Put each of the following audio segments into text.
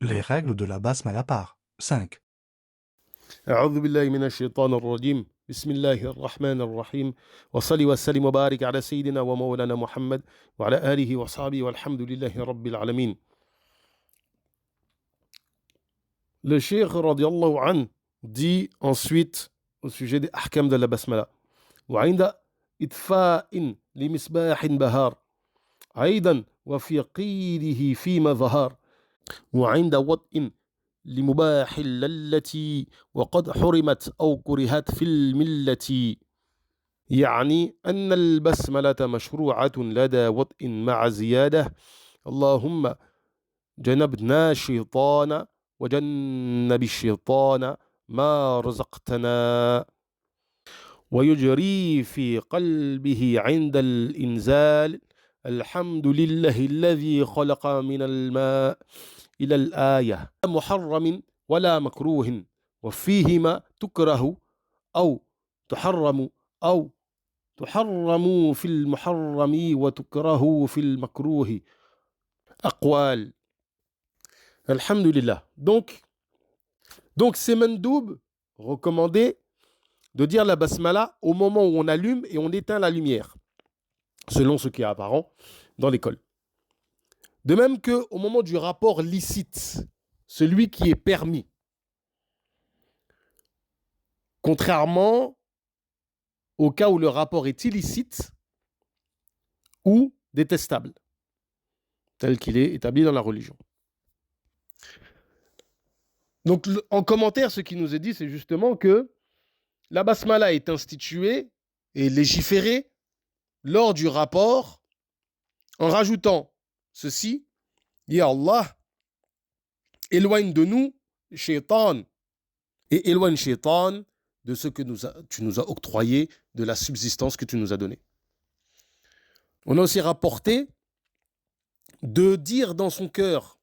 Les règles de la basmala par 5. أعوذ بالله من الشيطان الرجيم بسم الله الرحمن الرحيم وصلي وسلم وبارك على سيدنا ومولانا محمد وعلى آله وصحبه والحمد لله رب العالمين. Le cheikh radiallahu an dit ensuite au sujet des ahkam de la basmala وعند إطفاء لمصباح بهار أيضا وفي قيده فيما ظهر وعند وطء لمباح التي وقد حرمت أو كرهت في الملة، يعني أن البسملة مشروعة لدى وطء مع زيادة اللهم جنبنا الشيطان وجنب الشيطان ما رزقتنا، ويجري في قلبه عند الإنزال الحمد لله الذي خلق من الماء إلى الآية محرم ولا مكروه وفيهما تكره أو تحرم أو تحرم في المحرم وتكره في المكروه أقوال. Alhamdulillah. Donc c'est mandoub recommandé de dire la basmala au moment où on allume et on éteint la lumière, selon ce qui est apparent dans l'école. De même qu'au moment du rapport licite, celui qui est permis, contrairement au cas où le rapport est illicite ou détestable, tel qu'il est établi dans la religion. Donc, en commentaire, ce qui nous est dit, c'est justement que la basmala est instituée et légiférée lors du rapport en rajoutant ceci: Ya Allah, éloigne de nous shaitan, et éloigne shaitan de ce que tu nous as octroyé, de la subsistance que tu nous as donnée. On a aussi rapporté de dire dans son cœur,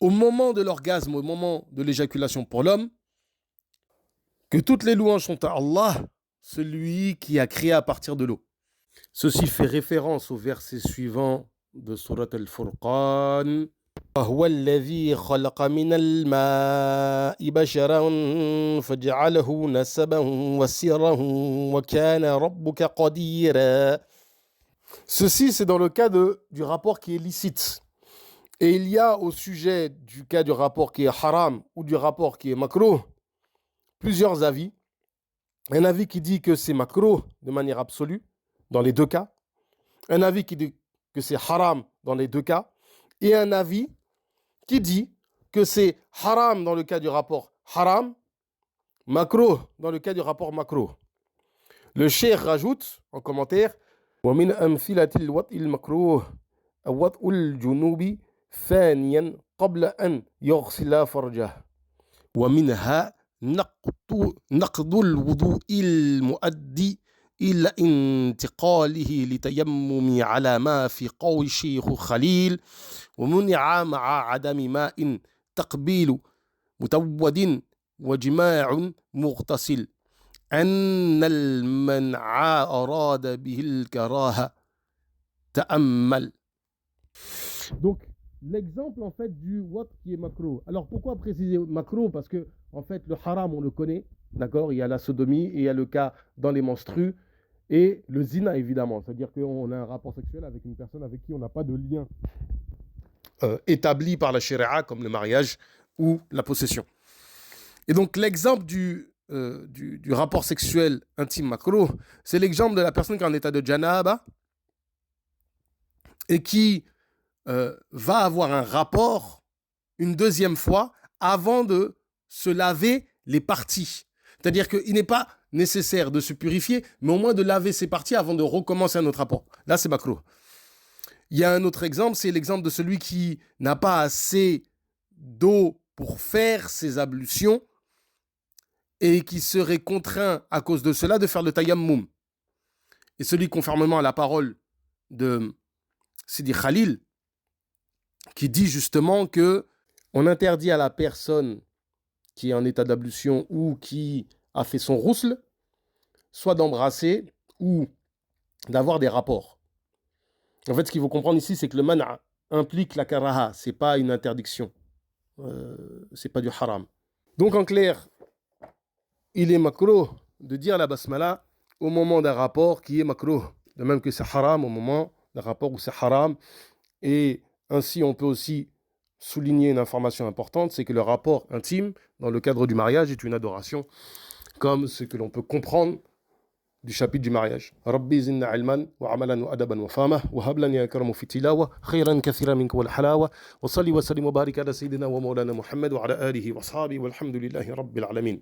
au moment de l'orgasme, au moment de l'éjaculation pour l'homme, que toutes les louanges sont à Allah, celui qui a créé à partir de l'eau. Ceci fait référence au verset suivant de Surat Al-Furqan. وهو الذي خلق من الماء بشرا فجعله نسبا وسرا وكان ربك قديرا. Ceci, c'est dans le cas du rapport qui est licite. Et il y a au sujet du cas du rapport qui est haram ou du rapport qui est makruh plusieurs avis. Un avis qui dit que c'est makruh de manière absolue dans les deux cas. Un avis qui dit que c'est haram dans les deux cas. Et un avis qui dit que c'est haram dans le cas du rapport haram, makruh dans le cas du rapport makruh. Le cheikh rajoute en commentaire ومن أمثلة الوطء المكروه وطء الجنوب ثانيا قبل أن يغسل فرجه ومنها نقض الوضوء المؤدي إلى انتقاله لتيمم على ما في قول الشيخ خليل ومنع مع عدم ماء تقبيل متود وجماع مغتسل أن المنع أراد به الكراهة تأمل. Donc, l'exemple en fait du wat qui est makro. Alors pourquoi préciser makro? Parce que en fait le haram on le connaît, d'accord? Il y a la sodomie et il y a le cas dans les menstrues et le zina évidemment, c'est-à-dire qu'on a un rapport sexuel avec une personne avec qui on n'a pas de lien établi par la sharia comme le mariage ou la possession. Et donc l'exemple du rapport sexuel intime makro, c'est l'exemple de la personne qui est en état de janaba et qui va avoir un rapport une deuxième fois avant de se laver les parties. C'est-à-dire qu'il n'est pas nécessaire de se purifier, mais au moins de laver ses parties avant de recommencer un autre rapport. Là, c'est makruh. Il y a un autre exemple, c'est l'exemple de celui qui n'a pas assez d'eau pour faire ses ablutions et qui serait contraint à cause de cela de faire le tayammum. Et celui, conformément à la parole de Sidi Khalil, qui dit justement que on interdit à la personne qui est en état d'ablution ou qui a fait son rousl, soit d'embrasser ou d'avoir des rapports. En fait, ce qu'il faut comprendre ici, c'est que le mana implique la karaha, c'est pas une interdiction. c'est pas du haram. Donc en clair, il est makruh de dire la basmala au moment d'un rapport qui est makruh. De même que c'est haram au moment d'un rapport où c'est haram. Et ainsi, on peut aussi souligner une information importante, c'est que le rapport intime, dans le cadre du mariage, est une adoration, comme ce que l'on peut comprendre du chapitre du mariage. Rabbi zinna ilman wa amalan wa adaban wa fama wa hablan ya akramu fi tilawa khayran kathira minka wal halawa wa salli wa sallim wa barik ala sayyidina wa maulana Muhammad wa ala alihi wa ashabihi walhamdulillahi rabbil alamin.